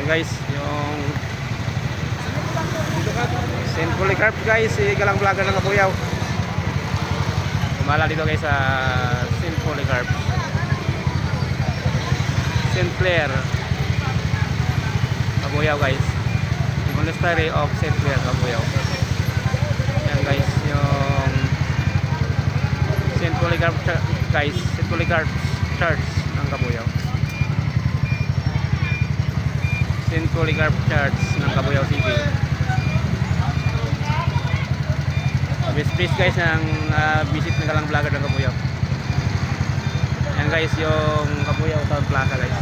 Yan guys, yung St. Polycarp guys, si galang vlogger ng Kabuyaw. Kumala dito guys sa St. Polycarp, St. Clair, Kabuyaw guys. The Monastery of St. Clair, Kabuyaw. Yan guys, yung St. Polycarp guys, St. Polycarp Church ng Kabuyaw. St. Polycarp Church ng Kabuyaw City. Best place guys ng visit ng galang vlogger ng Kabuyaw. Yan guys yung Kabuyaw Town Plaza guys.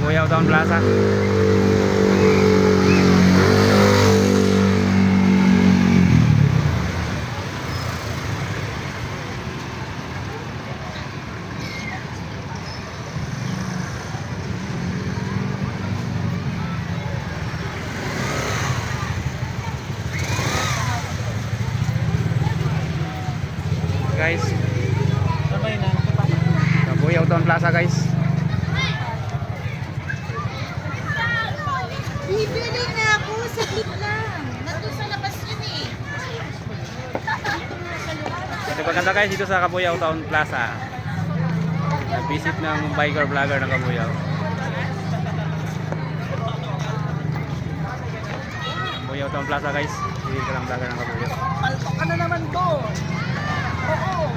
Kabuyaw Town Plaza. Guys, Kabuyaw Town Plaza guys. Bibili na ako sa lang. Nandun sa labas yun eh. Ito maganda guys dito sa Kabuyaw Town Plaza. Visit ng biker vlogger ng Kabuyaw. Kabuyaw Town Plaza guys. Visit ka ng vlogger ng Kabuyaw. Palpak ka na naman doon. Oo.